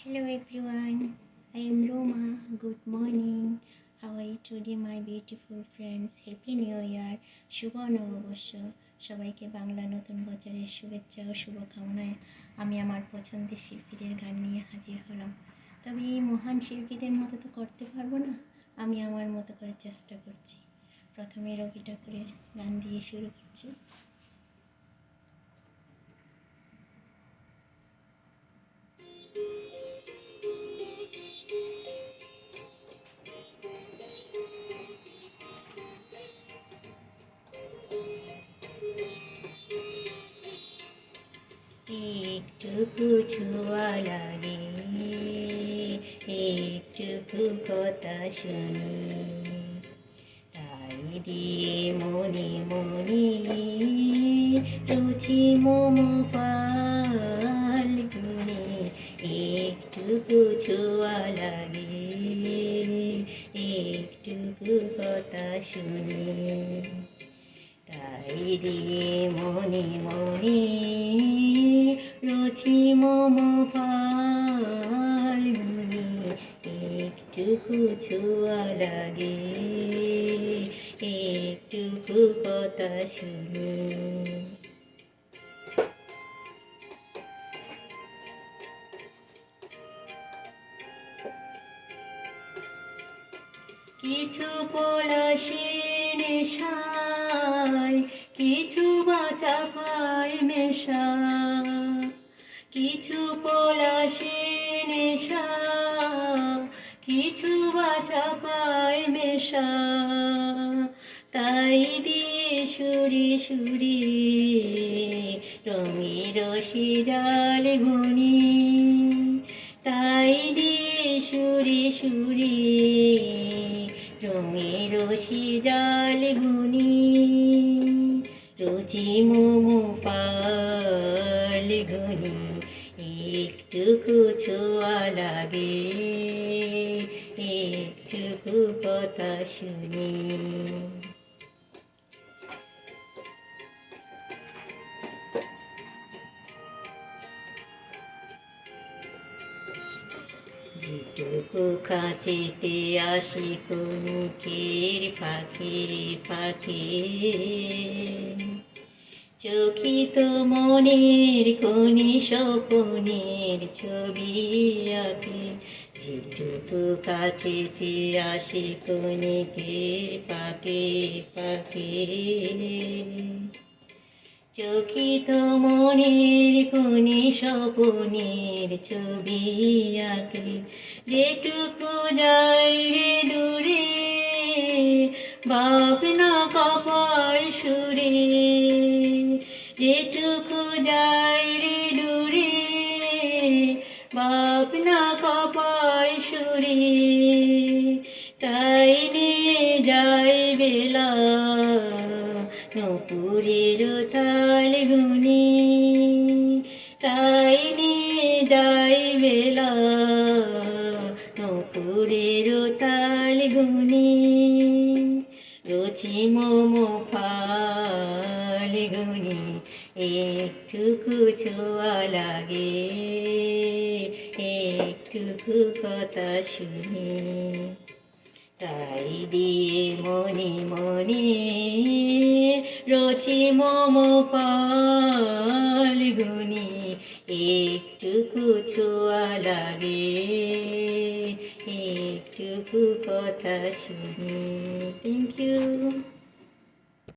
Hello everyone, I am Roma. Good morning. How are you today, my beautiful friends? Happy New Year. শুভ নববর্ষ। সবাইকে বাংলা নতুন বছরের শুভেচ্ছা ও শুভকামনায় আমি আমার পছন্দের শিল্পীদের গান নিয়ে হাজির হলাম। তবে এই মহান শিল্পীদের মতো তো করতে পারবো না, আমি আমার মতো করে চেষ্টা করছি। প্রথমে রবি ঠাকুরের গান দিয়ে শুরু করছি। একটুকু ছোঁয়া লাগে, একটুকু কথা শুনি, তাই দিয়ে মনে মনে রুচি মম পাল গুনে। একটুকু ছোঁয়া লাগে, একটুকু কথা শুনি, তাই দিয়ে মনে মনে রুচি মম ফাল্গুনি। একটুকু ছোঁয়া লাগে, একটুকু কথা শুনি। কিছু পলাশের নেশায়, কিছু বাঁচা পায় মেশা, কিছু পলাশের নেশা, কিছু বাঁচা পায় মেশা, তাই দিয়ে সুরে সুরে রঙের রশি জাল বুনি, তাই দিয়ে সুরে সুরে রঙের রশি জাল বুনি। রুচি মম পাল গুনি, একটুকু ছোঁয়া লাগে, একটুকু কথা শুনি। যেটুকু কাছেতে আসি কুমুকের ফাঁকে ফাঁকে, চকিত মনের কোণে স্বপনের ছবি আঁকে। যেটুকু কাছেতে আসি কণিকের ফাঁকে ফাঁকে, চকিত মনের কোণে স্বপনের ছবি আঁকে। যেটুকু যাই রে দূরে ভাবনা কপাল সুরে, যেটুকু যাই রে দূরে ভাবনা কপাল সুরে, তাই নিয়ে যাই বেলা নূপুরের তাল গুনি, তাই নিয়ে যাই বেলা নূপুরের তাল গুনি। রুচি মম ফাল গুনি, একটুকু ছোঁয়া লাগে, একটুকু কথা শুনি, তাই দিয়ে মনে মনে রুচি মম ফাল্গুনি। একটুকু ছোঁয়া লাগে, একটুকু কথা শুনি। Thank you.